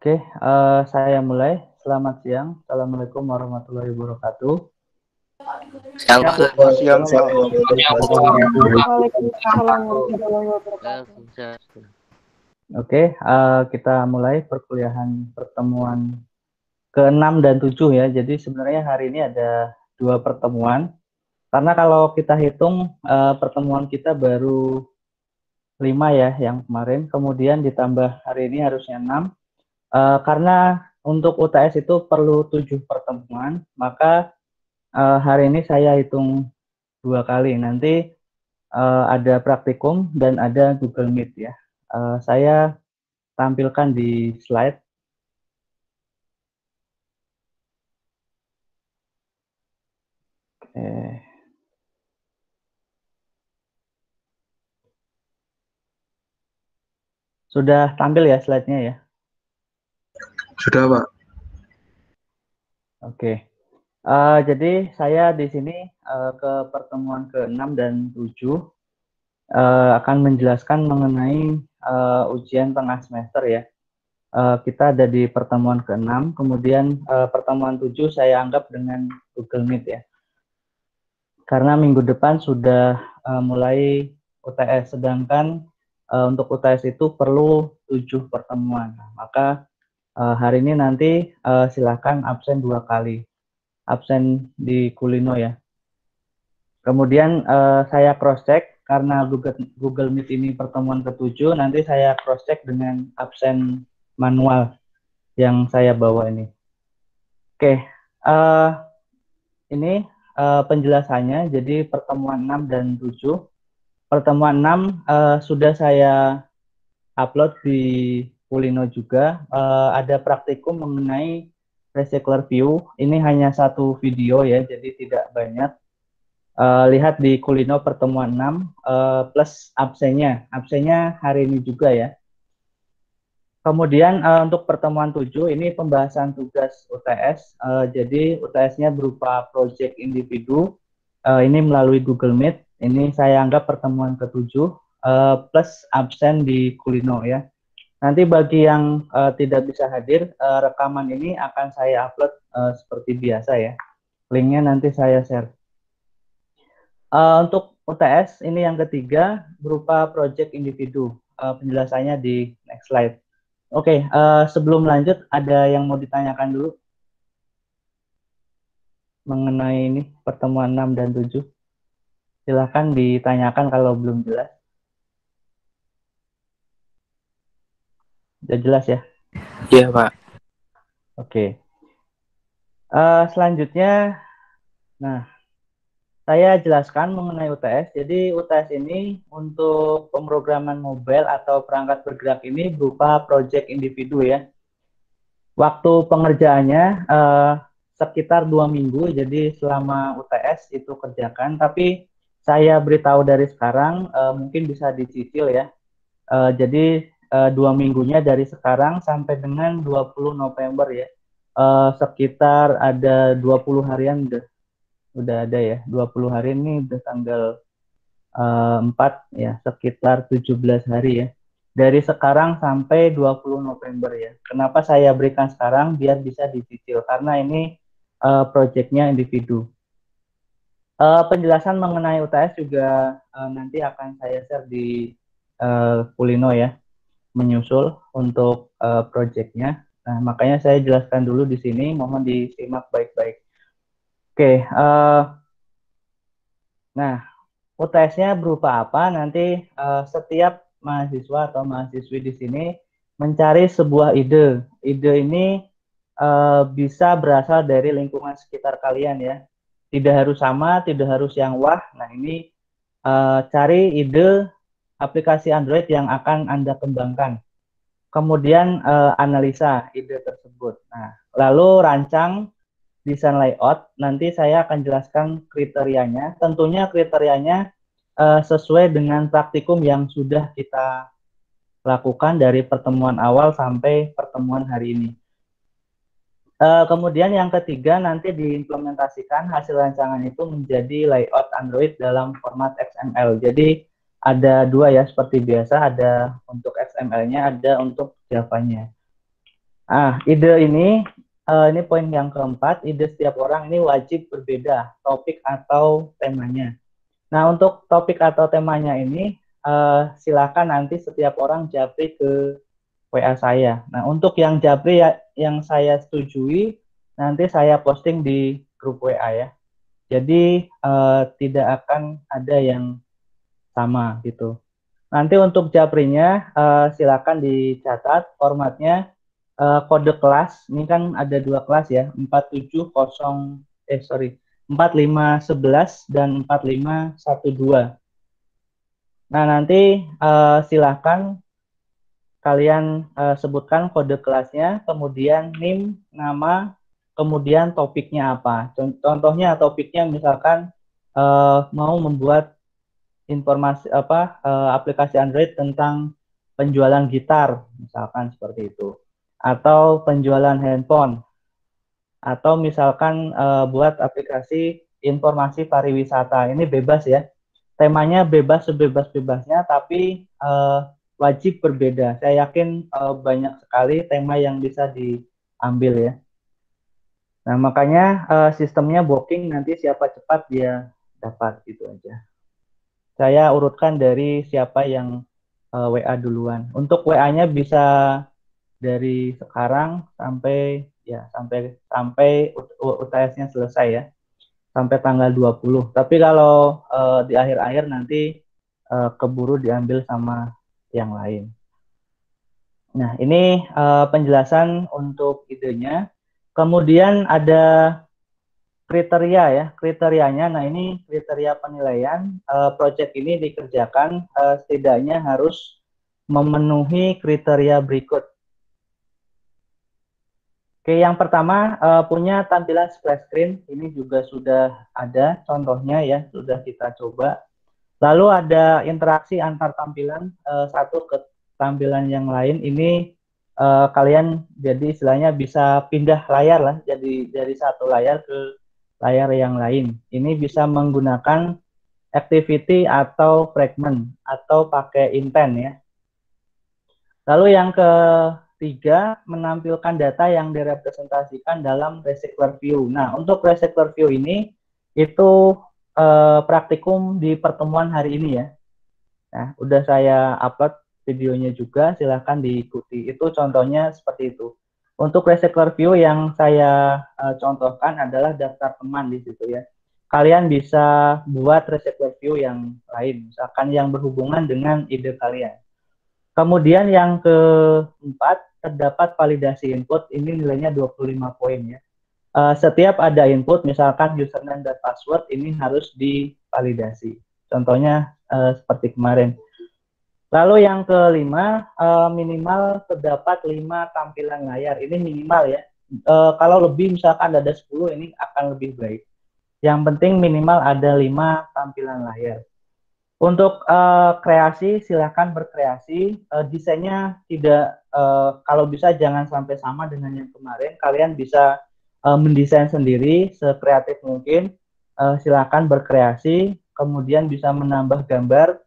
Oke, saya mulai. Selamat siang. Assalamualaikum warahmatullahi wabarakatuh. Siang, Pak. Siang, Pak. Waalaikumsalam warahmatullahi wabarakatuh. Oke, kita mulai perkuliahan pertemuan ke-6 dan 7 ya. Jadi sebenarnya hari ini ada 2 pertemuan. Karena kalau kita hitung pertemuan kita baru 5 ya yang kemarin. Kemudian ditambah hari ini harusnya 6. Karena untuk UTS itu perlu 7 pertemuan, maka hari ini saya hitung 2 kali. Nanti ada praktikum dan ada Google Meet ya. Saya tampilkan di slide. Oke. Sudah tampil ya slide-nya ya? Sudah, Pak. Oke. Jadi saya di sini ke pertemuan ke-6 dan 7 akan menjelaskan mengenai ujian tengah semester ya. Kita ada di pertemuan ke-6, kemudian pertemuan 7 saya anggap dengan Google Meet ya. Karena minggu depan sudah mulai UTS, sedangkan untuk UTS itu perlu 7 pertemuan. Maka hari ini nanti silakan absen 2 kali. Absen di Kulino ya. Kemudian saya cross-check, karena Google Meet ini pertemuan ke-7, nanti saya cross-check dengan absen manual yang saya bawa ini. Oke, ini penjelasannya. Jadi pertemuan 6 dan 7. Pertemuan 6 sudah saya upload di Kulino juga. Ada praktikum mengenai recycler view. Ini hanya satu video ya, jadi tidak banyak. Lihat di Kulino pertemuan 6 plus absennya. Absennya hari ini juga ya. Kemudian untuk pertemuan 7 ini pembahasan tugas UTS. Jadi UTS-nya berupa project individu. Ini melalui Google Meet. Ini saya anggap pertemuan ke-7 plus absen di Kulino ya. Nanti bagi yang tidak bisa hadir, rekaman ini akan saya upload seperti biasa ya. Linknya nanti saya share. Untuk UTS ini yang ketiga berupa project individu. Penjelasannya di next slide. Oke, sebelum lanjut ada yang mau ditanyakan dulu mengenai ini pertemuan 6 dan 7. Silakan ditanyakan kalau belum jelas. Sudah jelas ya? Iya, Pak. Oke. Selanjutnya, nah, saya jelaskan mengenai UTS. Jadi UTS ini untuk pemrograman mobile atau perangkat bergerak ini berupa project individu ya. Waktu pengerjaannya sekitar 2 minggu, jadi selama UTS itu kerjakan. Tapi saya beritahu dari sekarang, mungkin bisa dicicil ya. Jadi 2 minggunya dari sekarang sampai dengan 20 November ya. Sekitar ada 20 harian udah ada ya. 20 hari ini udah tanggal 4 ya, sekitar 17 hari ya. Dari sekarang sampai 20 November ya. Kenapa saya berikan sekarang? Biar bisa dicicil, karena ini proyeknya individu. Penjelasan mengenai UTS juga nanti akan saya share di Kulino ya, menyusul untuk proyeknya. Nah, makanya saya jelaskan dulu di sini, mohon disimak baik-baik. Oke, nah, UTS-nya berupa apa? Nanti setiap mahasiswa atau mahasiswi di sini mencari sebuah ide. Ide ini bisa berasal dari lingkungan sekitar kalian ya. Tidak harus sama, tidak harus yang wah. Nah, ini cari ide aplikasi Android yang akan Anda kembangkan. Kemudian analisa ide tersebut. Nah, lalu rancang desain layout. Nanti saya akan jelaskan kriterianya. Tentunya kriterianya sesuai dengan praktikum yang sudah kita lakukan dari pertemuan awal sampai pertemuan hari ini. Kemudian yang ketiga, nanti diimplementasikan hasil rancangan itu menjadi layout Android dalam format XML. Jadi ada 2 ya, seperti biasa, ada untuk XML-nya, ada untuk Java-nya. Ide ini poin yang keempat, ide setiap orang ini wajib berbeda topik atau temanya. Nah, untuk topik atau temanya ini silakan nanti setiap orang japri ke WA saya. Nah, untuk yang japri yang saya setujui, nanti saya posting di grup WA ya. Jadi tidak akan ada yang sama gitu. Nanti untuk japrinya silakan dicatat formatnya kode kelas. Ini kan ada dua kelas ya, 4511 dan 4512. Nah, nanti silakan kalian sebutkan kode kelasnya, kemudian NIM, nama, kemudian topiknya apa. Contohnya topiknya misalkan mau membuat informasi aplikasi Android tentang penjualan gitar, misalkan seperti itu, atau penjualan handphone, atau misalkan buat aplikasi informasi pariwisata. Ini bebas ya, temanya bebas sebebas-bebasnya, tapi wajib berbeda. Saya yakin banyak sekali tema yang bisa diambil ya. Nah, makanya sistemnya booking, nanti siapa cepat dia dapat gitu aja. Saya urutkan dari siapa yang WA duluan. Untuk WA-nya bisa dari sekarang sampai UTS-nya selesai ya, sampai tanggal 20. Tapi kalau di akhir-akhir nanti keburu diambil sama yang lain. Nah, ini penjelasan untuk idenya. Kemudian ada kriteria ya, kriterianya. Nah, ini kriteria penilaian. Proyek ini dikerjakan setidaknya harus memenuhi kriteria berikut. Oke, yang pertama punya tampilan splash screen. Ini juga sudah ada contohnya ya, sudah kita coba. Lalu ada interaksi antar tampilan satu ke tampilan yang lain. Ini kalian jadi istilahnya bisa pindah layar lah, jadi dari satu layar ke layar yang lain. Ini bisa menggunakan activity atau fragment atau pakai intent ya. Lalu yang ketiga, menampilkan data yang direpresentasikan dalam recycler view. Nah, untuk recycler view ini itu praktikum di pertemuan hari ini ya. Nah, udah saya upload videonya juga, silahkan diikuti. Itu contohnya seperti itu. Untuk recycler view yang saya contohkan adalah daftar teman di situ ya. Kalian bisa buat recycler view yang lain, misalkan yang berhubungan dengan ide kalian. Kemudian yang keempat, terdapat validasi input, ini nilainya 25 poin ya. Setiap ada input, misalkan username dan password, ini harus divalidasi. Contohnya seperti kemarin. Lalu yang kelima, minimal terdapat 5 tampilan layar. Ini minimal ya. Kalau lebih misalkan ada 10, ini akan lebih baik. Yang penting minimal ada 5 tampilan layar. Untuk kreasi, silahkan berkreasi. Desainnya tidak, kalau bisa jangan sampai sama dengan yang kemarin. Kalian bisa mendesain sendiri sekreatif mungkin. Silahkan berkreasi, kemudian bisa menambah gambar,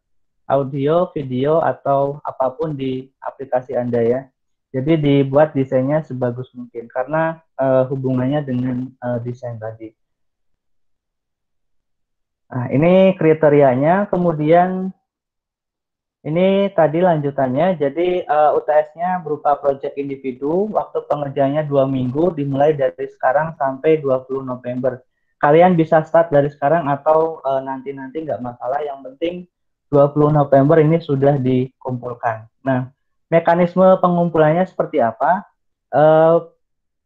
audio, video, atau apapun di aplikasi Anda ya. Jadi dibuat desainnya sebagus mungkin, karena hubungannya dengan desain tadi. Nah, ini kriterianya. Kemudian ini tadi lanjutannya. Jadi UTS-nya berupa proyek individu. Waktu pengerjaannya 2 minggu, dimulai dari sekarang sampai 20 November. Kalian bisa start dari sekarang atau nanti-nanti nggak masalah. Yang penting 20 November ini sudah dikumpulkan. Nah, mekanisme pengumpulannya seperti apa?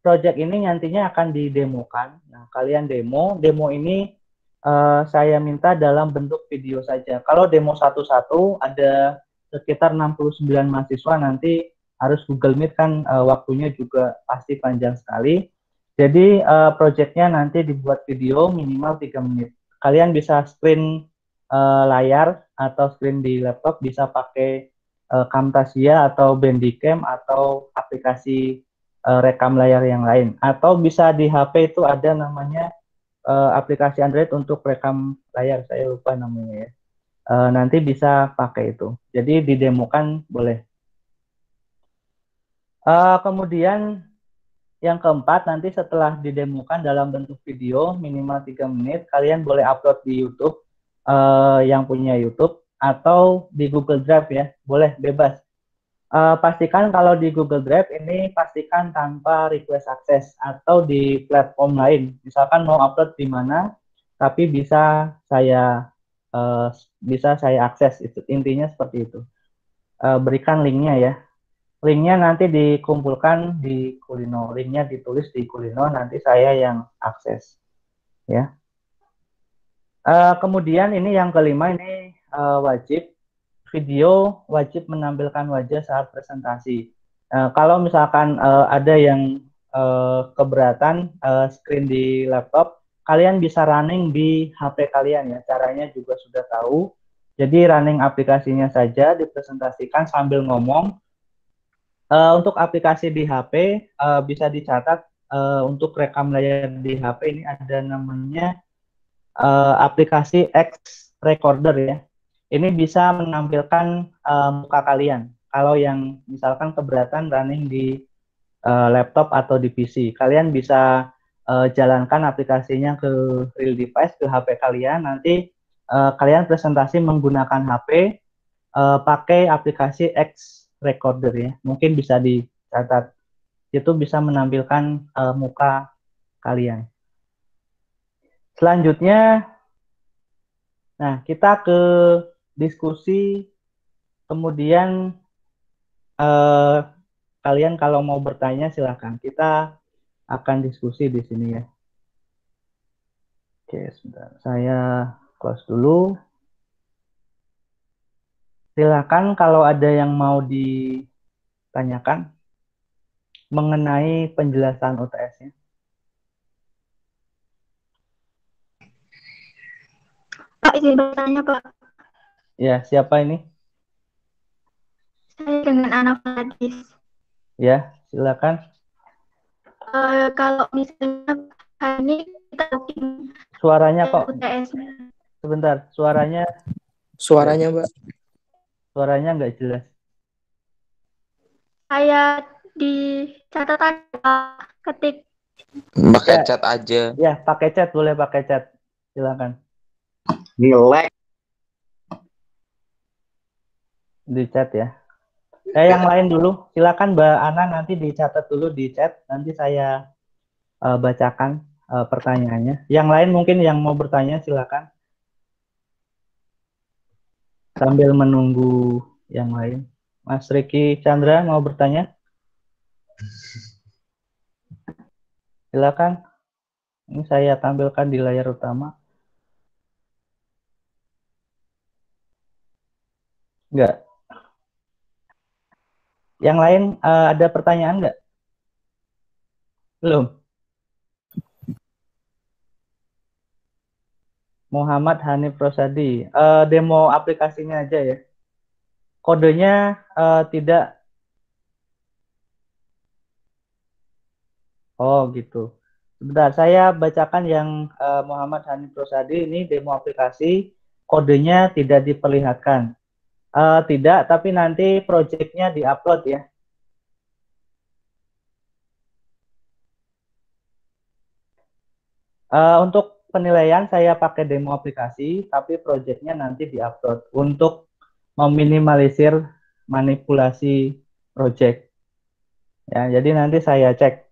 Proyek ini nantinya akan didemokan. Nah, kalian demo ini saya minta dalam bentuk video saja. Kalau demo satu-satu ada sekitar 69 mahasiswa, nanti harus Google Meet kan waktunya juga pasti panjang sekali. Jadi proyeknya nanti dibuat video minimal 3 menit. Kalian bisa screen layar atau screen di laptop, bisa pakai Camtasia atau Bandicam atau aplikasi rekam layar yang lain. Atau bisa di HP itu ada namanya aplikasi Android untuk rekam layar, saya lupa namanya ya. Nanti bisa pakai itu. Jadi didemokan boleh. Kemudian yang keempat, nanti setelah didemokan dalam bentuk video minimal 3 menit, kalian boleh upload di YouTube, yang punya YouTube, atau di Google Drive ya, boleh bebas. Pastikan kalau di Google Drive ini pastikan tanpa request akses atau di platform lain. Misalkan mau upload di mana, tapi eh, bisa saya akses. Itu intinya seperti itu. Berikan linknya ya. Linknya nanti dikumpulkan di Kulino. Linknya ditulis di Kulino, nanti saya yang akses ya. Kemudian ini yang kelima, ini wajib video wajib menampilkan wajah saat presentasi. Kalau misalkan ada yang keberatan screen di laptop, kalian bisa running di HP kalian ya. Caranya juga sudah tahu. Jadi running aplikasinya saja dipresentasikan sambil ngomong. Untuk aplikasi di HP bisa dicatat, untuk rekam layar di HP ini ada namanya aplikasi X Recorder ya. Ini bisa menampilkan muka kalian. Kalau yang misalkan keberatan running di laptop atau di PC, kalian bisa jalankan aplikasinya ke real device, ke HP kalian. Nanti kalian presentasi menggunakan HP, pakai aplikasi X Recorder ya. Mungkin bisa dicatat. Itu bisa menampilkan muka kalian. Selanjutnya, nah kita ke diskusi. Kemudian kalian kalau mau bertanya silakan. Kita akan diskusi di sini ya. Oke, sebentar. Saya close dulu. Silakan kalau ada yang mau ditanyakan mengenai penjelasan UTS-nya. Pak, izin bertanya, Pak. Ya, siapa ini? Saya dengan anak Fadis. Ya, silakan. Kalau misalnya hari ini kita booking Suaranya kok UTS-nya, sebentar. Suaranya Suaranya, Mbak. nggak jelas. saya di catatan Pak, ketik Pakai Ya. chat aja. Ya, pakai chat, boleh pakai chat. Silakan. Ngelek. Di chat ya. Yang lain dulu. Silakan Mbak Ana, nanti dicatat dulu di chat. Nanti saya bacakan pertanyaannya. Yang lain mungkin yang mau bertanya silakan. Sambil menunggu yang lain. Mas Riki Chandra mau bertanya? Silakan. Ini saya tampilkan di layar utama. Enggak. Yang lain ada pertanyaan enggak? Belum. Muhammad Hanif Rosadi. Demo aplikasinya aja ya. Kodenya tidak. Oh gitu. Sebentar, saya bacakan yang Muhammad Hanif Rosadi. Ini demo aplikasi. Kodenya tidak diperlihatkan. Tidak, tapi nanti projectnya diupload ya. Untuk penilaian saya pakai demo aplikasi, tapi projectnya nanti diupload untuk meminimalisir manipulasi project. Ya, jadi nanti saya cek.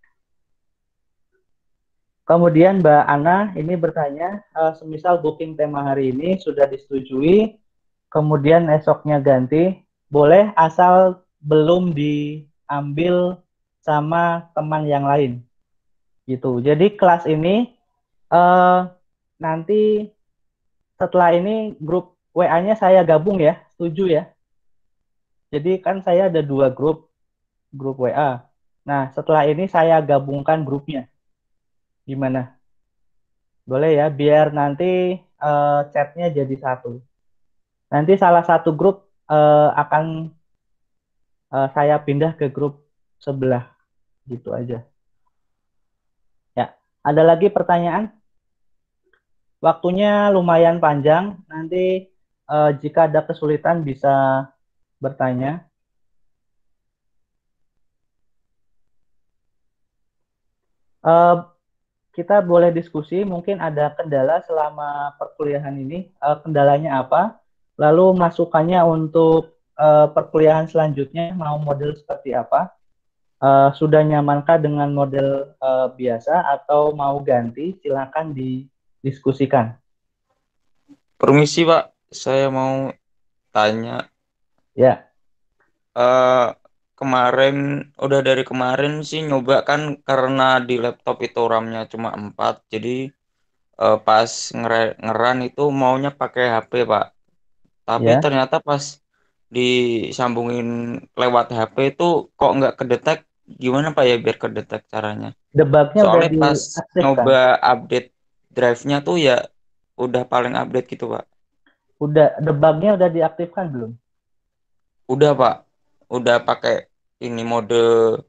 Kemudian Mbak Ana ini bertanya, semisal booking tema hari ini sudah disetujui, kemudian esoknya ganti, boleh asal belum diambil sama teman yang lain. Gitu. Jadi kelas ini nanti setelah ini grup WA-nya saya gabung ya, setuju ya. Jadi kan saya ada 2 grup WA. Nah, setelah ini saya gabungkan grupnya. Gimana? Boleh ya, biar nanti chatnya jadi satu. Nanti salah satu grup akan saya pindah ke grup sebelah. Gitu aja. Ya, ada lagi pertanyaan? Waktunya lumayan panjang. Nanti jika ada kesulitan bisa bertanya. Eh, kita boleh diskusi, mungkin ada kendala selama perkuliahan ini. Kendalanya apa? Lalu masukannya untuk perkuliahan selanjutnya mau model seperti apa? Sudah nyamankah dengan model biasa atau mau ganti? Silakan didiskusikan. Permisi Pak, saya mau tanya. Ya, eh Kemarin, udah dari kemarin sih nyoba kan karena di laptop itu RAM-nya cuma 4, jadi pas ngeran itu maunya pakai HP Pak. Tapi ya. ternyata pas disambungin lewat HP itu kok nggak kedetek. Gimana Pak ya biar kedetek caranya? Debugnya udah Soalnya pas diaktifkan. nyoba update drive-nya tuh ya udah paling update gitu Pak. Debugnya udah diaktifkan belum? Udah Pak, udah pakai ini mode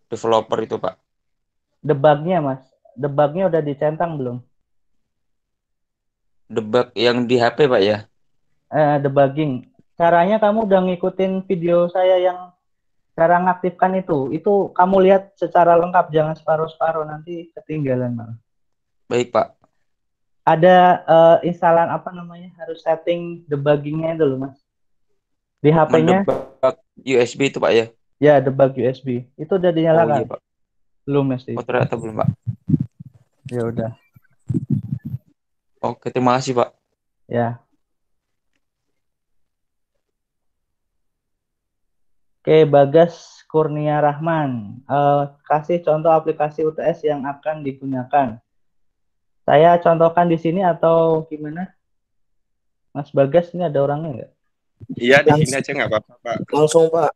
developer itu Pak. Debugnya, Mas. Debugnya udah dicentang belum? Debug yang di HP Pak ya. Debugging. Caranya kamu udah ngikutin video saya yang cara ngaktifkan itu. Itu kamu lihat secara lengkap, jangan separuh-separuh, nanti ketinggalan malah. Baik Pak. Ada instalan apa namanya? Harus setting debuggingnya dulu, Mas. Di HP-nya, Ngedebug USB itu Pak ya. ya debug USB. Itu udah Oh iya dinyalakan? Pak. Belum, mesti. Oh ternyata belum Pak. Ya udah. Oke terima kasih Pak. Ya. Oke, Bagas Kurnia Rahman. Kasih contoh aplikasi UTS yang akan digunakan. Saya contohkan di sini atau gimana? Mas Bagas, ini ada orangnya nggak? Iya, di sini aja nggak apa-apa, Pak. Langsung Pak.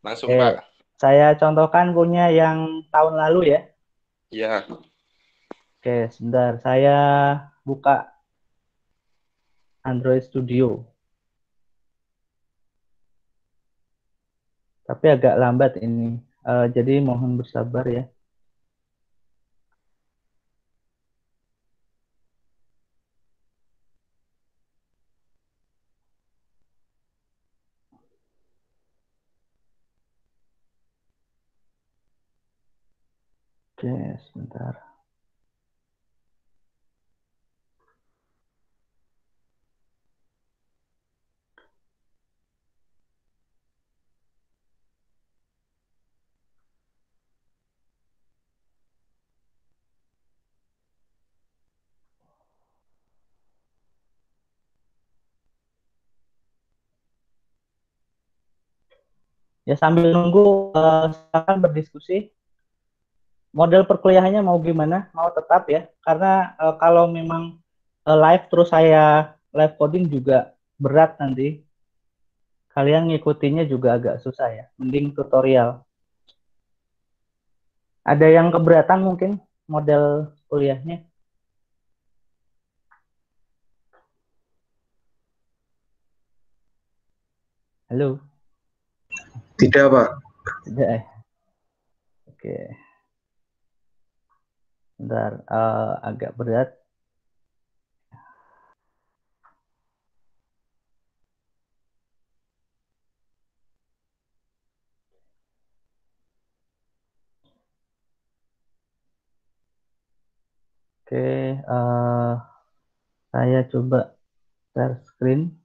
Langsung, Oke, Pak. saya contohkan punya yang tahun lalu ya. Iya. Oke, sebentar. Saya buka Android Studio. Tapi agak lambat ini. Jadi mohon bersabar ya. Oke, sebentar. Ya sambil nunggu, silakan berdiskusi. Model perkuliahannya mau gimana? Mau tetap ya? Karena kalau memang live terus saya live coding juga berat nanti. Kalian ngikutinnya juga agak susah ya. Mending tutorial. Ada yang keberatan mungkin model kuliahnya? Halo? Tidak, Pak. Tidak ya? Oke. Bentar, agak berat. Oke, saya coba share screen.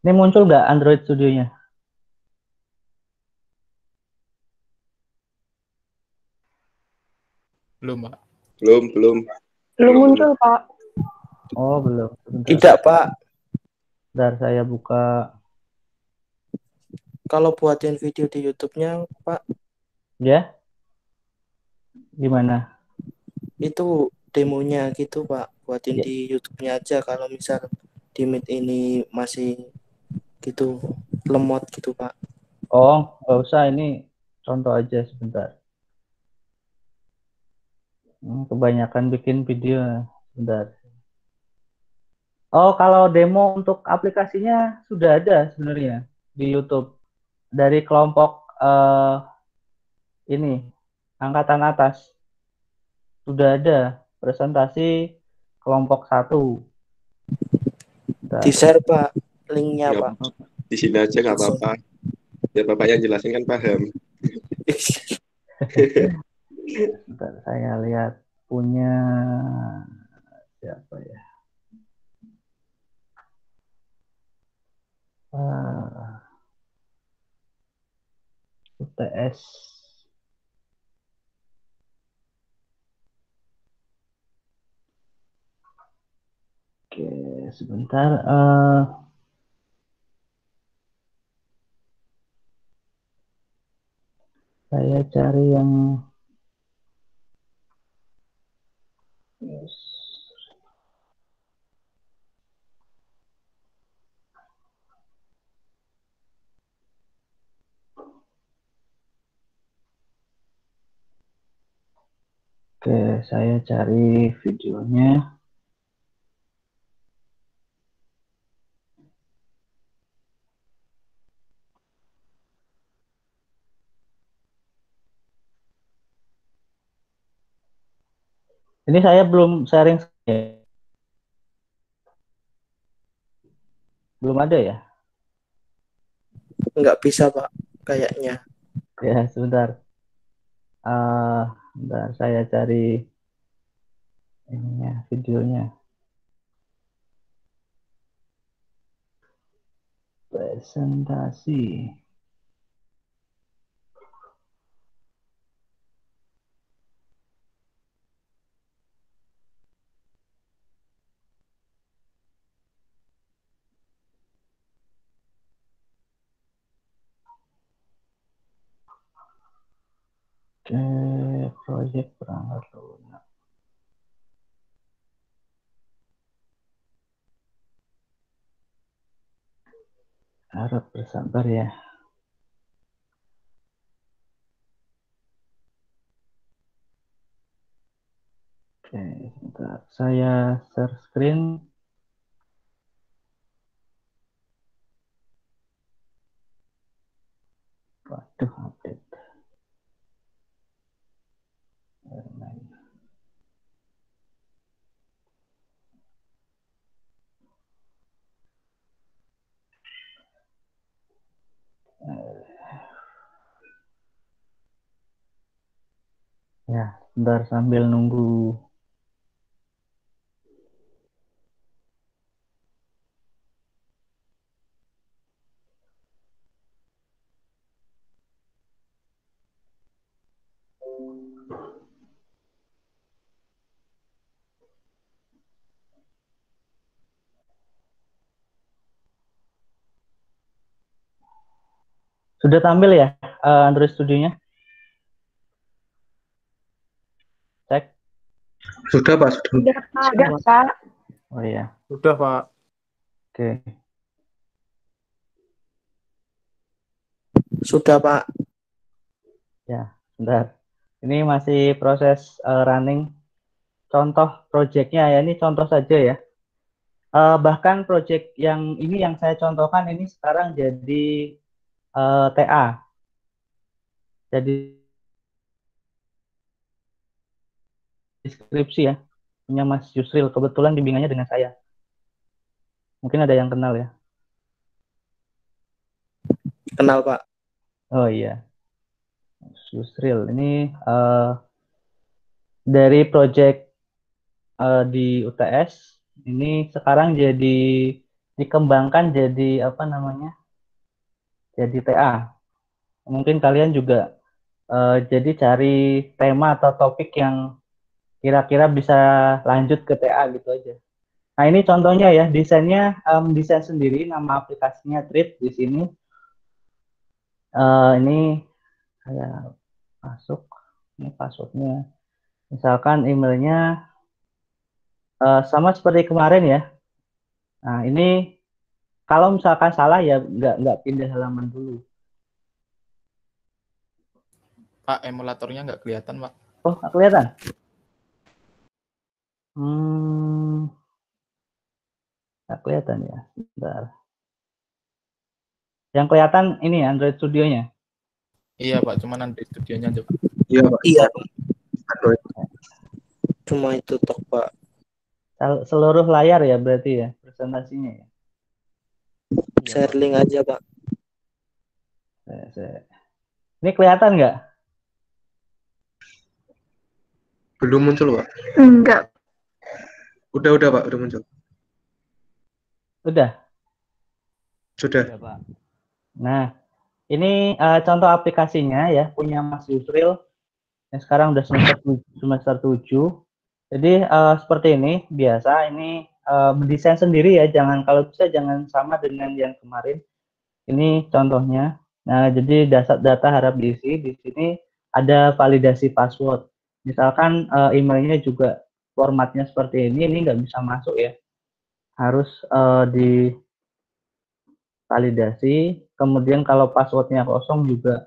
Ini muncul nggak Android Studio-nya? Belum, Pak. Belum. Belum muncul, Pak. Oh, belum. Sebentar. Tidak Pak. Bentar, saya buka. Kalau buatin video di YouTube-nya Pak, Ya? Gimana? itu demonya gitu Pak. Buatin Ya. di YouTube-nya aja. Kalau misal di Meet ini masih gitu lemot gitu Pak. Oh, nggak usah. Ini contoh aja sebentar. Kebanyakan bikin video. Sebentar. Oh, kalau demo untuk aplikasinya sudah ada sebenarnya di YouTube. Dari kelompok ini, angkatan atas. sudah ada presentasi kelompok 1. Di-share Pak linknya Nggak Pak. apa-apa. Di sini aja nggak apa-apa. Biar Bapak yang jelasin kan paham. Bentar, saya lihat punya siapa ya? UTS. Oke, sebentar. Saya cari yang Oke, saya cari videonya. Ini saya belum sharing. Belum ada ya? Nggak bisa Pak kayaknya. Ya, sebentar. Bentar, saya cari ininya, videonya. Presentasi. Oke, proyek perangkat lunak. Harap bersabar ya. Oke, sebentar. Saya share screen. Waduh, update. Ya, sebentar sambil nunggu. Sudah tampil ya Android Studio-nya? Cek. Sudah Pak, sudah. Sudah, Pak. Oh iya. Sudah, Pak. Oke. Sudah Pak. Ya, bentar. Ini masih proses running. Contoh project-nya ya, ini contoh saja ya. Bahkan project yang ini yang saya contohkan ini sekarang jadi TA. Jadi deskripsi ya. Punya Mas Yusril. Kebetulan bimbingannya dengan saya. Mungkin ada yang kenal ya. Kenal Pak. Oh iya. Mas Yusril. Ini dari project di UTS. Ini sekarang jadi dikembangkan jadi apa namanya? Jadi TA. Mungkin kalian juga jadi cari tema atau topik yang kira-kira bisa lanjut ke TA gitu aja. Nah ini contohnya ya, desainnya desain sendiri, nama aplikasinya Trip di sini. Ini saya masuk, ini passwordnya. Misalkan emailnya sama seperti kemarin ya. Nah ini kalau misalkan salah ya nggak pindah halaman dulu. Pak, emulatornya nggak kelihatan, Pak. Oh nggak kelihatan? Nggak kelihatan ya. Bentar. Yang kelihatan ini Android Studio-nya. Iya, Pak. Cuman Android Studio-nya aja, Pak. Iya Pak, Iya. Android. Cuma itu tok, Pak. Seluruh layar ya berarti ya presentasinya ya. Share link aja, Pak. Ini kelihatan nggak? Belum muncul, Pak. Enggak. Udah, Pak. Udah muncul. Udah. Sudah. Udah, Pak. Nah, ini contoh aplikasinya ya, punya Mas Yusril. Yang sekarang udah semester 7. Jadi seperti ini, biasa ini mendesain sendiri ya, jangan kalau bisa jangan sama dengan yang kemarin. Ini contohnya. Nah, jadi data harap diisi. Di sini ada validasi password. Misalkan emailnya juga formatnya seperti ini nggak bisa masuk ya. Harus di validasi. Kemudian kalau passwordnya kosong juga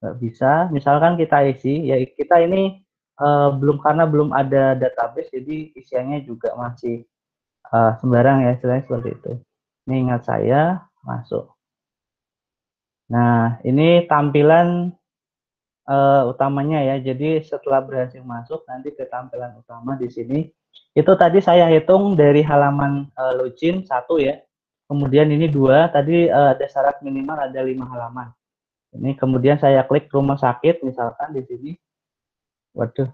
nggak bisa. Misalkan kita isi, ya kita ini karena belum ada database, jadi isiannya juga masih sembarang ya, istilahnya seperti itu. Ini ingat saya masuk. Nah, ini tampilan utamanya ya. Jadi setelah berhasil masuk, nanti ke tampilan utama di sini. Itu tadi saya hitung dari halaman login 1 ya. Kemudian ini 2, tadi ada syarat minimal ada 5 halaman. Ini kemudian saya klik rumah sakit misalkan di sini. Waduh,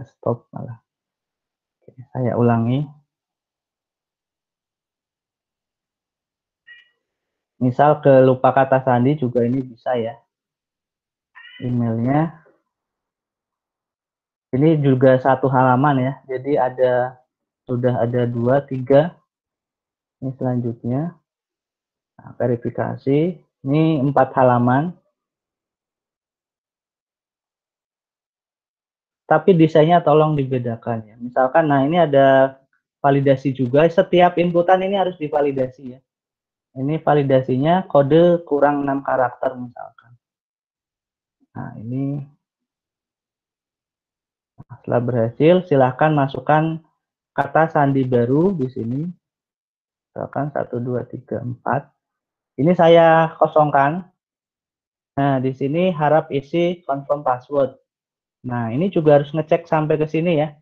stop malah. Oke, saya ulangi. Misal ke lupa kata sandi juga ini bisa ya. Emailnya. Ini juga 1 halaman ya. Jadi sudah ada 2, 3. Ini selanjutnya. Nah, verifikasi. Ini 4 halaman. Tapi desainnya tolong dibedakan ya. Misalkan, nah ini ada validasi juga. Setiap inputan ini harus divalidasi ya. Ini validasinya kode kurang 6 karakter misalkan. Nah ini setelah berhasil, silahkan masukkan kata sandi baru di sini. Misalkan 1, 2, 3, 4. Ini saya kosongkan. Nah di sini harap isi confirm password. Nah ini juga harus ngecek sampai ke sini ya.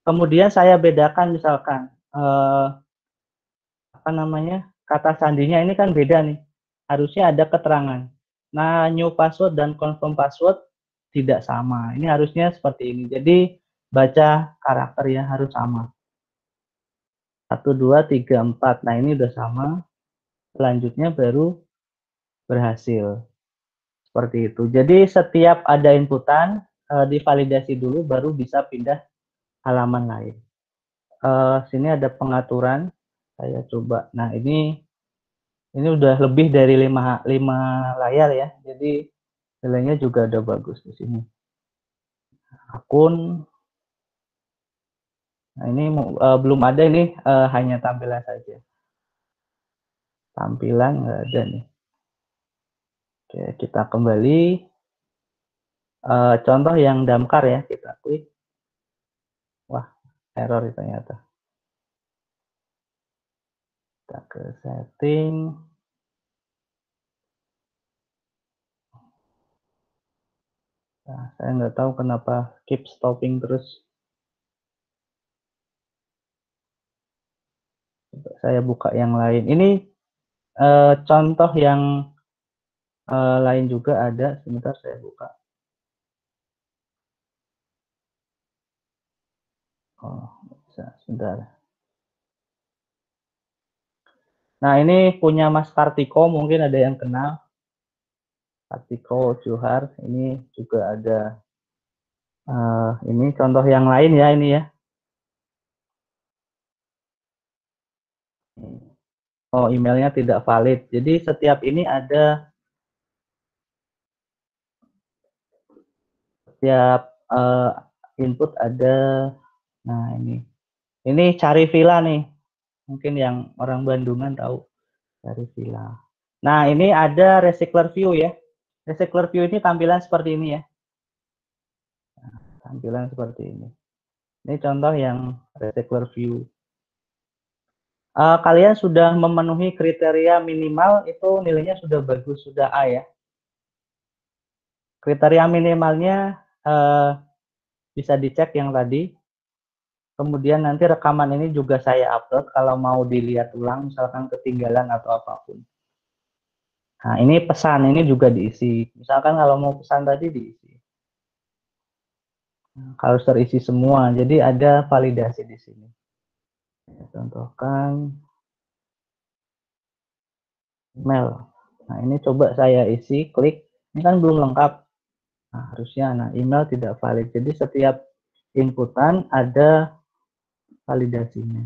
Kemudian saya bedakan misalkan kata sandinya ini kan beda nih. Harusnya ada keterangan. Nah, new password dan confirm password tidak sama. Ini harusnya seperti ini. Jadi baca karakter ya harus sama. 1, 2, 3, 4. Nah, ini udah sama. Selanjutnya baru berhasil. Seperti itu. Jadi setiap ada inputan divalidasi dulu baru bisa pindah halaman lain. Sini ada pengaturan. Saya coba. Nah, ini udah lebih dari 5 layar ya. Jadi nilainya juga udah bagus di sini. Akun. Nah, ini belum ada ini hanya tampilan saja. Tampilan nggak ada nih. Oke, kita kembali. Contoh yang damkar ya, kita klik. Wah, error ternyata. Kita ke setting. Nah, saya nggak tahu kenapa keep stopping terus. Saya buka yang lain. Ini contoh yang lain juga ada. Sebentar saya buka. Oh, bisa. Sebentar. Nah, ini punya Mas Kartiko, mungkin ada yang kenal. Kartiko Johar, ini juga ada. Ini contoh yang lain ya, ini ya. Oh, emailnya tidak valid. Jadi setiap ini ada, setiap input ada. Nah, ini cari villa nih. Mungkin yang orang Bandungan tahu cari villa. Nah, ini ada recycler view ya. Recycler view ini tampilan seperti ini ya. Nah, tampilan seperti ini. Ini contoh yang recycler view. Kalian sudah memenuhi kriteria minimal, itu nilainya sudah bagus, sudah A ya. Kriteria minimalnya bisa dicek yang tadi. Kemudian nanti rekaman ini juga saya upload kalau mau dilihat ulang, misalkan ketinggalan atau apapun. Nah, ini pesan, ini juga diisi. Misalkan kalau mau pesan tadi diisi. Nah, harus terisi semua, jadi ada validasi di sini. Contohkan email. Nah, ini coba saya isi, klik. Ini kan belum lengkap. Nah, harusnya email tidak valid. Jadi setiap inputan ada validasinya.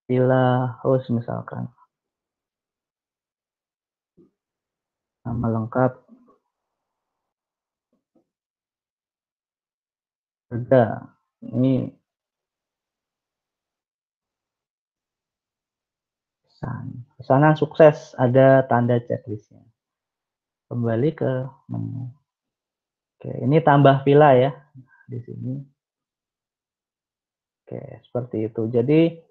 Bila host misalkan. Nama lengkap. Harga. Ini pesanan sukses, ada tanda checklistnya. Kembali ke menu. Oke, ini tambah villa ya di sini. Oke, seperti itu. Jadi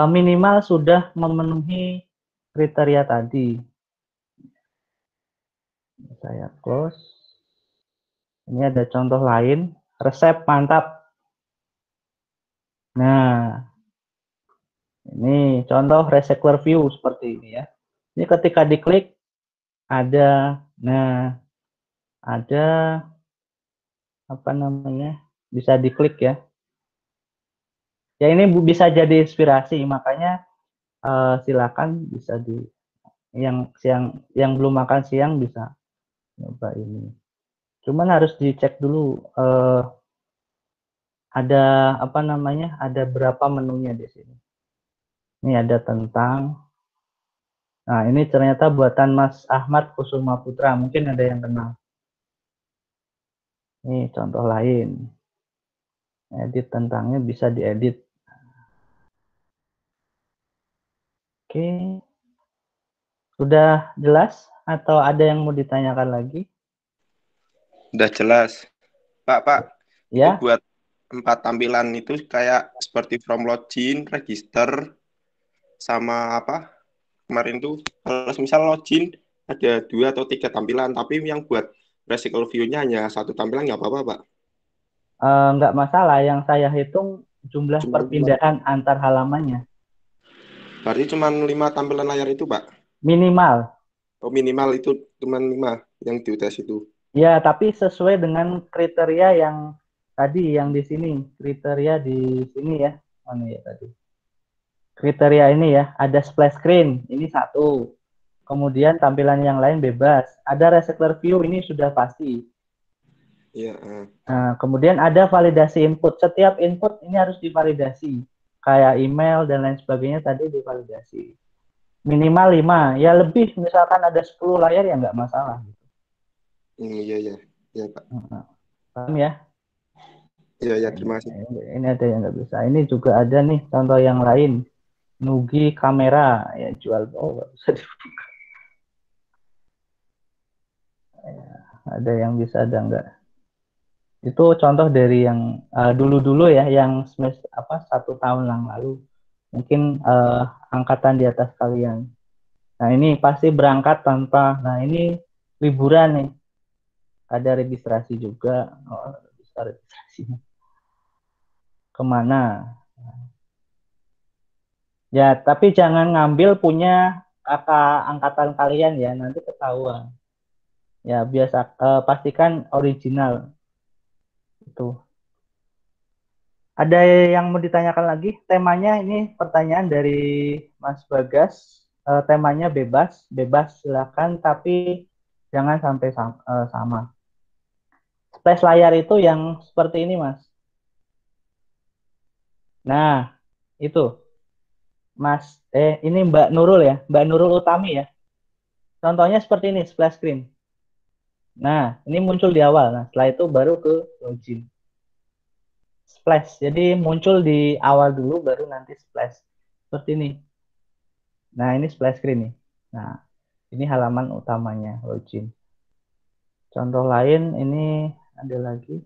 minimal sudah memenuhi kriteria tadi. Saya close. Ini ada contoh lain, resep mantap. Nah, ini contoh recycler view seperti ini ya. Ini ketika diklik ada, nah ada apa namanya, bisa diklik ya. Ya ini bisa jadi inspirasi, makanya silakan bisa yang belum makan siang bisa coba ini. Cuman harus dicek dulu ada apa namanya, ada berapa menunya di sini. Ini ada tentang. Nah, ini ternyata buatan Mas Ahmad Kusuma Putra, mungkin ada yang kenal. Ini contoh lain. Edit tentangnya bisa diedit. Oke. Sudah jelas atau ada yang mau ditanyakan lagi? Udah jelas. Pak, Ya. itu buat 4 tampilan itu kayak seperti from login, register, sama apa? Kemarin tuh kalau misal login ada 2 atau 3 tampilan, tapi yang buat recycle view-nya hanya 1 tampilan nggak apa-apa, Pak? Nggak masalah, yang saya hitung jumlah perpindahan antar halamannya. Berarti cuma 5 tampilan layar itu, Pak? Minimal. Oh, minimal itu cuma 5 yang di UTS itu. Ya, tapi sesuai dengan kriteria yang tadi, yang di sini. Kriteria di sini ya. Mana ya tadi? Kriteria ini ya, ada splash screen, ini 1. Kemudian tampilan yang lain bebas. Ada recycler view, ini sudah pasti. Iya. Nah, kemudian ada validasi input. Setiap input ini harus divalidasi. Kayak email dan lain sebagainya tadi divalidasi. Minimal 5. Ya lebih, misalkan ada 10 layar ya nggak masalah. Iya, Pak. Paham ya? Iya, terima kasih. Ini ada yang nggak bisa. Ini juga ada nih contoh yang lain. Nugi kamera, ya jual. Oh, nggak bisa dibuka. Ya, ada yang bisa, ada nggak. Itu contoh dari yang dulu-dulu ya, yang semester 1 tahun yang lalu. Mungkin angkatan di atas kalian. Nah, ini pasti berangkat tanpa. Nah, ini liburan nih. Ada registrasi juga. Oh, bisa registrasinya. Kemana? Ya, tapi jangan ngambil punya kakak angkatan kalian ya, nanti ketahuan. Ya, biasa pastikan original. Itu. Ada yang mau ditanyakan lagi? Temanya ini pertanyaan dari Mas Bagas. Temanya bebas silakan, tapi jangan sampai sama. Splash layar itu yang seperti ini, Mas. Nah, itu. Mas, ini Mbak Nurul ya, Mbak Nurul Utami ya. Contohnya seperti ini, splash screen. Nah, ini muncul di awal. Nah, setelah itu baru ke login. Splash, jadi muncul di awal dulu, baru nanti splash. Seperti ini. Nah, ini splash screen nih. Nah, ini halaman utamanya, login. Contoh lain, ini ada lagi.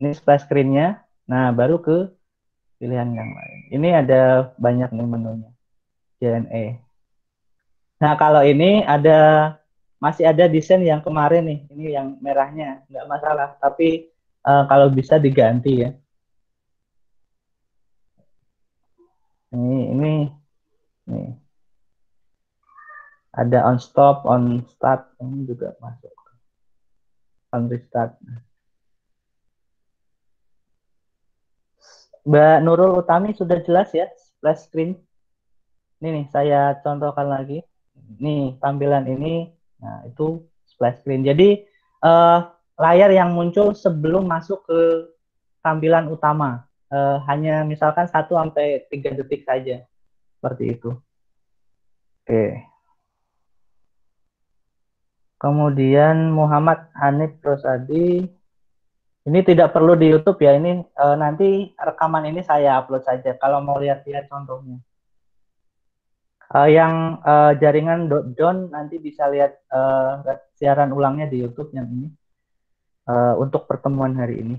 Ini splash screen-nya. Nah, baru ke pilihan yang lain. Ini ada banyak nih menunya. JNE. Nah, kalau ini masih ada desain yang kemarin nih. Ini yang merahnya, nggak masalah. Tapi kalau bisa diganti ya. Ini nih. Ada on stop, on start, ini juga masuk. On restart. Mbak Nurul Utami sudah jelas ya, splash screen. Ini nih, saya contohkan lagi. Nih, tampilan ini, nah itu splash screen. Jadi, layar yang muncul sebelum masuk ke tampilan utama. Hanya misalkan 1-3 detik saja. Seperti itu. Oke. Kemudian Muhammad Hanif Rosadi. Ini tidak perlu di YouTube ya. Ini nanti rekaman ini saya upload saja kalau mau lihat-lihat contohnya. Yang jaringan John nanti bisa lihat siaran ulangnya di YouTube yang ini untuk pertemuan hari ini.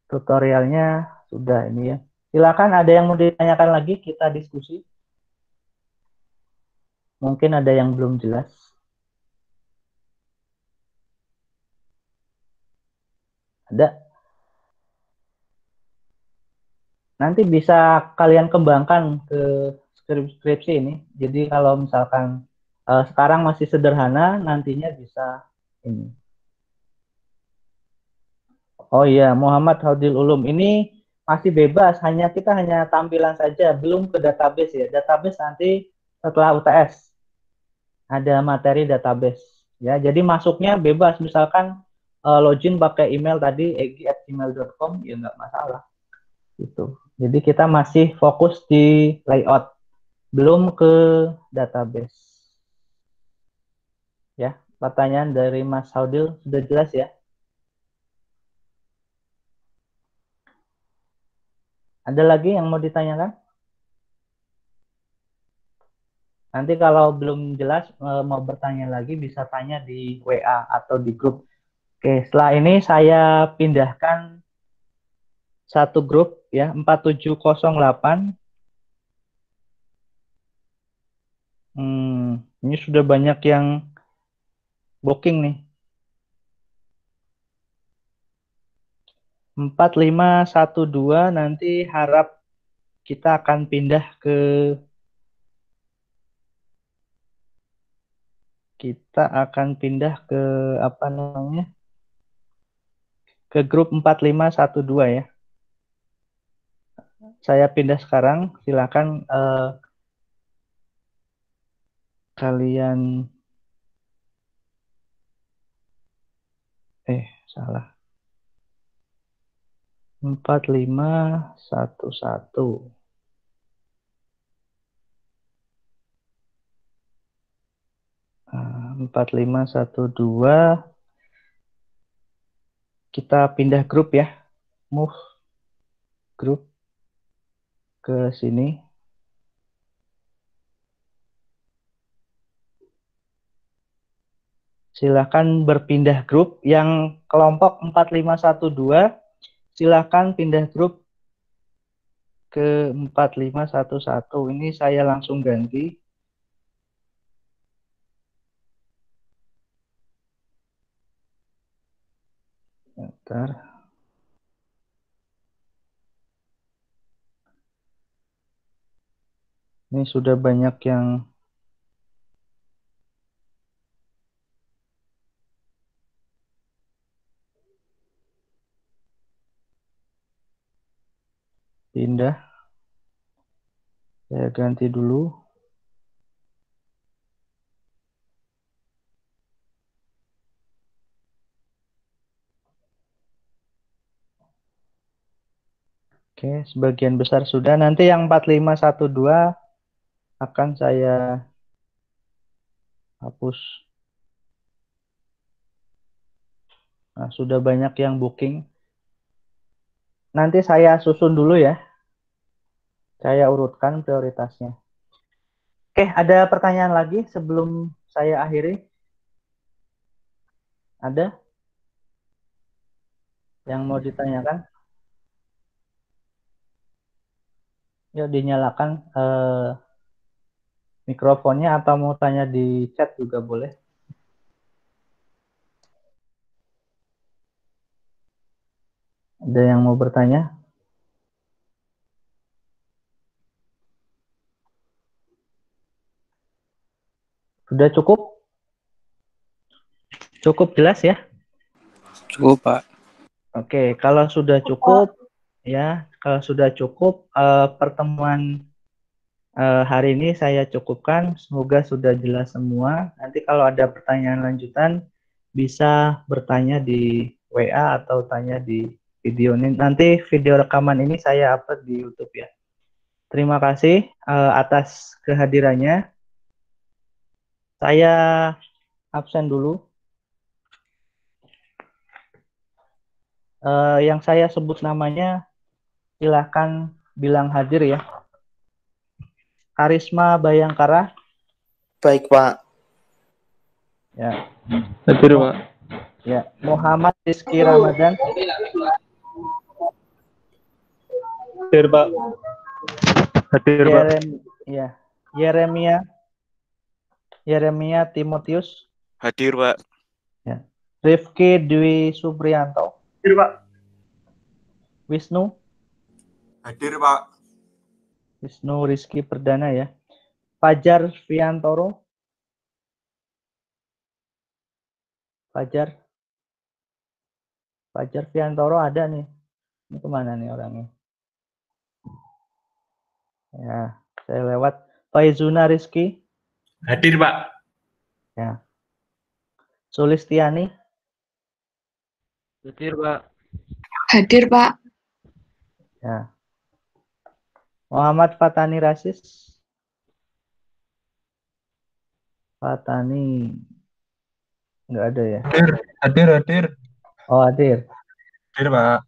Tutorialnya sudah ini ya. Silakan ada yang mau ditanyakan lagi, kita diskusi. Mungkin ada yang belum jelas. Ada. Nanti bisa kalian kembangkan ke skripsi ini. Jadi kalau misalkan sekarang masih sederhana, nantinya bisa ini. Oh iya, Muhammad Haudil Ulum. Ini masih bebas, kita hanya tampilan saja, belum ke database ya. Database nanti setelah UTS. Ada materi database. Ya, jadi masuknya bebas. Misalkan login pakai email tadi, egi@gmail.com, ya nggak masalah. Gitu. Jadi kita masih fokus di layout, belum ke database. Ya, pertanyaan dari Mas Haudil sudah jelas ya? Ada lagi yang mau ditanyakan? Nanti kalau belum jelas mau bertanya lagi bisa tanya di WA atau di grup. Oke, setelah ini saya pindahkan satu grup ya, 4708. Ini sudah banyak yang booking nih. 4512 nanti harap kita akan pindah ke apa namanya? Ke grup 4512 ya. Saya pindah sekarang, silakan kalian salah. 4511. 4512. Kita pindah grup ya. Move grup ke sini. Silakan berpindah grup. Yang kelompok 4512, silakan pindah grup ke 4511. Ini saya langsung ganti. Bentar. Ini sudah banyak yang pindah. Saya ganti dulu. Oke, sebagian besar sudah. Nanti yang 4512 akan saya hapus. Nah, sudah banyak yang booking. Nanti saya susun dulu ya. Saya urutkan prioritasnya. Oke, ada pertanyaan lagi sebelum saya akhiri? Ada yang mau ditanyakan? Yuk dinyalakan mikrofonnya atau mau tanya di chat juga boleh. Ada yang mau bertanya? Sudah cukup? Cukup jelas ya? Cukup, Pak. Oke, kalau sudah cukup ya, kalau sudah cukup pertemuan hari ini saya cukupkan. Semoga sudah jelas semua. Nanti kalau ada pertanyaan lanjutan bisa bertanya di WA atau tanya di video ini. Nanti video rekaman ini saya upload di YouTube ya. Terima kasih atas kehadirannya. Saya absen dulu. Yang saya sebut namanya silahkan bilang hadir ya. Karisma Bayangkara. Baik, Pak. Ya. Hadir, Pak. Ya. Muhammad Rizky Ramadan. Hadir, Pak. Hadir, Pak. Yeremia Timotius. Hadir, Pak. Ya. Rifki Dwi Supriyanto. Hadir, Pak. Wisnu. Hadir, Pak. Wisnu Rizky Perdana ya. Fajar Fiantoro. Fajar Fiantoro ada nih. Ini kemana nih orangnya? Ya, saya lewat. Faizuna Rizky. Hadir, Pak. Ya. Sulistiani. Hadir, Pak. Hadir, Pak. Ya. Muhammad Fatani Rasis. Fatani. Nggak ada ya? Hadir. Oh, hadir. Hadir, Pak.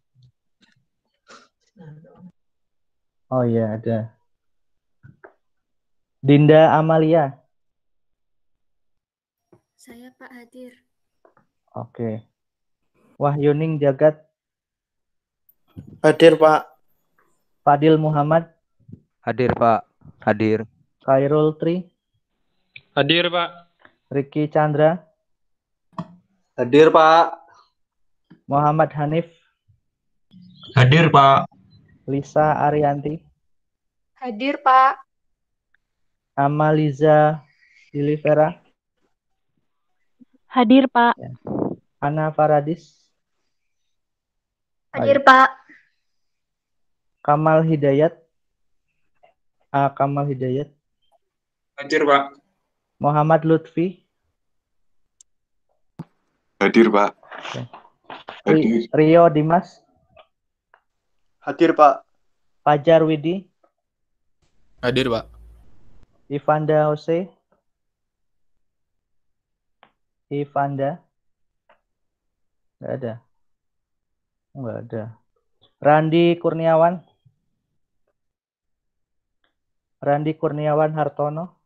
Oh iya, ada. Dinda Amalia. Saya, Pak, hadir. Oke. Wahyuning Jagat. Hadir, Pak. Fadil Muhammad. Hadir, Pak. Hadir. Khairul Tri. Hadir, Pak. Ricky Chandra. Hadir, Pak. Muhammad Hanif. Hadir, Pak. Lisa Arianti. Hadir, Pak. Amaliza Silivera. Hadir, Pak. Ana Faradis. Hadir, Pak. Kamal Hidayat. Kamal Hidayat. Hadir, Pak. Muhammad Lutfi. Hadir, Pak. Rio Dimas. Hadir, Pak. Fajar Widi. Hadir, Pak. Ivanda Jose. Ivanda. Nggak ada. Nggak ada. Randi Kurniawan. Randi Kurniawan Hartono.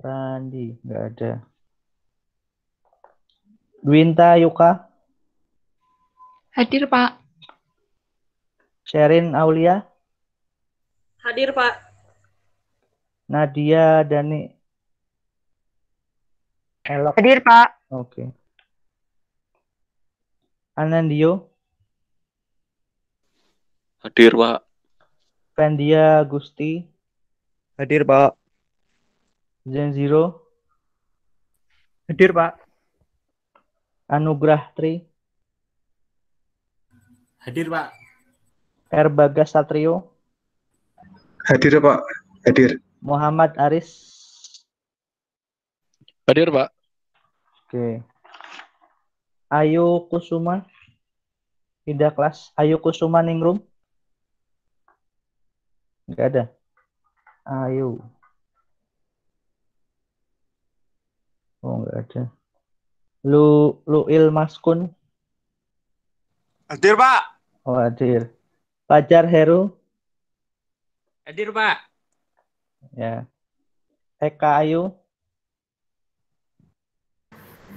Randi. Nggak ada. Dwinta Yuka. Hadir, Pak. Sherin Aulia. Hadir, Pak. Nadia Dani Elok. Hadir, Pak. Oke. Anandio. Hadir, Pak. Fendia Gusti. Hadir, Pak. Zenziro. Hadir, Pak. Anugrah Tri. Hadir, Pak. R. Bagas Satrio. Hadir, Pak. Hadir. Muhammad Aris. Hadir, Pak. Oke. Ayu Kusuma. Pindah kelas. Ayu Kusuma Ningrum. Nggak ada. Ayu. Oh, nggak ada. Luil Maskun. Hadir, Pak. Oh, hadir. Fajar Heru. Hadir, Pak. Ya. Eka Ayu.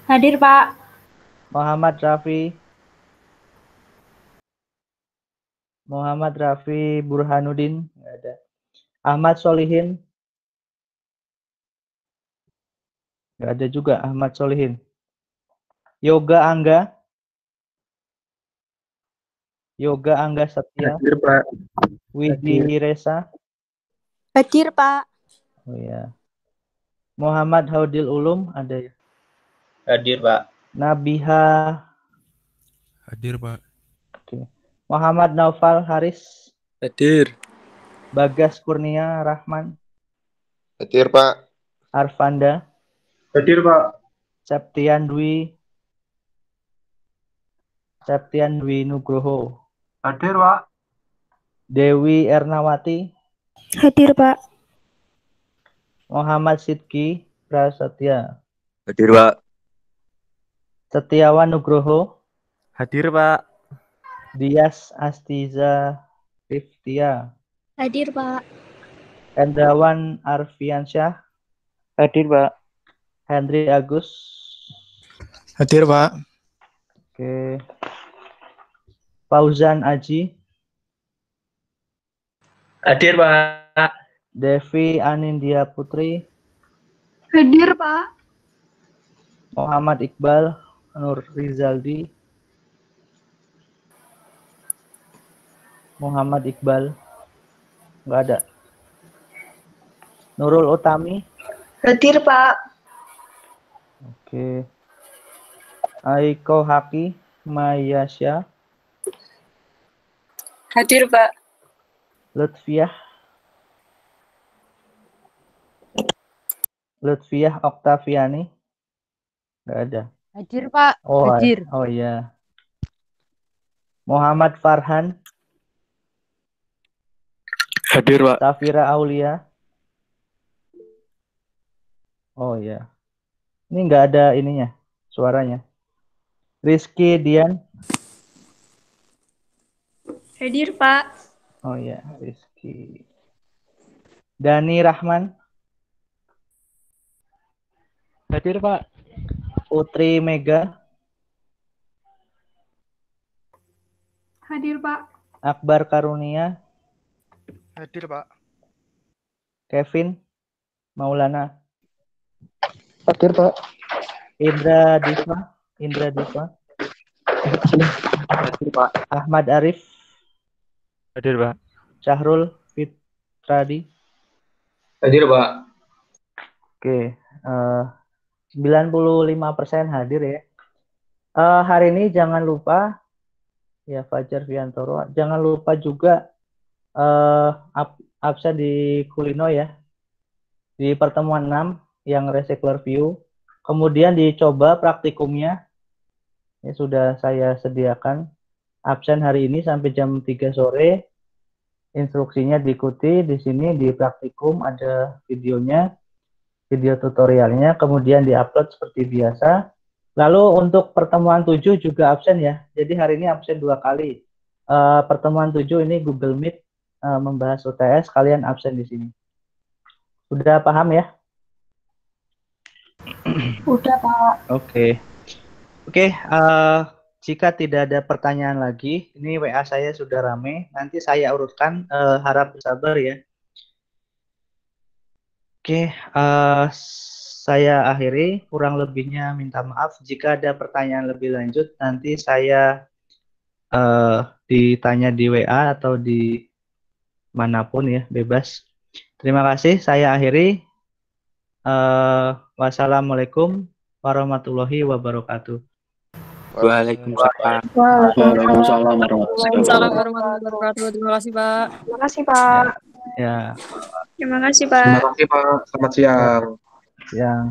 Hadir, Pak. Muhammad Rafi. Muhammad Rafi Burhanuddin. Nggak ada. Ahmad Solihin. Nggak ada juga Ahmad Solihin. Yoga Angga. Yoga Angga Setia. Hadir, Pak. Widi Resa. Hadir, Pak. Oh ya. Muhammad Haudil Ulum ada ya? Hadir, Pak. Nabiha. Hadir, Pak. Oke. Muhammad Naufal Haris. Hadir. Bagas Kurnia Rahman. Hadir, Pak. Arfanda. Hadir, Pak. Septian Dwi Nugroho. Hadir, Pak. Dewi Ernawati. Hadir, Pak. Muhammad Sidki Prasetya. Hadir, Pak. Setiawan Nugroho. Hadir, Pak. Dias Astiza Riftia. Hadir, Pak. Hendrawan Arfiansyah. Hadir, Pak. Hendri Agus. Hadir, Pak. Oke. Fauzan Aji. Hadir, Pak. Devi Anindya Putri. Hadir, Pak. Muhammad Iqbal Nur Rizaldi. Muhammad Iqbal. Nggak ada. Nurul Utami. Hadir, Pak. Oke. Aiko Haki Mayasya. Hadir, Pak. Lutfiah Oktaviani. Nggak ada. Hadir, Pak. Oh, Hadir. oh iya. Muhammad Farhan. Hadir, Pak. Safira Aulia. Oh iya. Ini nggak ada ininya, suaranya. Rizky Dian. Hadir, Pak. Oh iya, Rizky. Dani Rahman. Hadir, Pak. Putri Mega. Hadir, Pak. Akbar Karunia. Hadir, Pak. Kevin Maulana. Hadir, Pak. Indra Diva. Hadir, Pak. Ahmad Arif. Hadir, Pak. Syahrul Fitradi. Hadir, Pak. Oke, 95% hadir ya. Hari ini jangan lupa ya Fajar Fiantoro, jangan lupa juga absen di Kulino ya. Di pertemuan 6 yang recycler view. Kemudian dicoba praktikumnya. Ya sudah saya sediakan absen hari ini sampai jam 3 sore. Instruksinya diikuti di sini di praktikum ada videonya, video tutorialnya, kemudian diupload seperti biasa. Lalu untuk pertemuan 7 juga absen ya. Jadi hari ini absen 2 kali. Pertemuan 7 ini Google Meet membahas UTS, kalian absen di sini. Udah paham ya? Udah, Pak. Oke. Jika tidak ada pertanyaan lagi, ini WA saya sudah rame. Nanti saya urutkan, harap bersabar ya. Oke, saya akhiri. Kurang lebihnya minta maaf. Jika ada pertanyaan lebih lanjut, nanti saya ditanya di WA atau di manapun ya, bebas. Terima kasih. Saya akhiri. Wassalamualaikum warahmatullahi wabarakatuh. Waalaikumsalam. Waalaikumsalam warahmatullahi wabarakatuh. Terima kasih, Pak. Terima kasih, Pak. Ya. Terima kasih, Pak. Terima kasih, Pak. Selamat siang. Siang.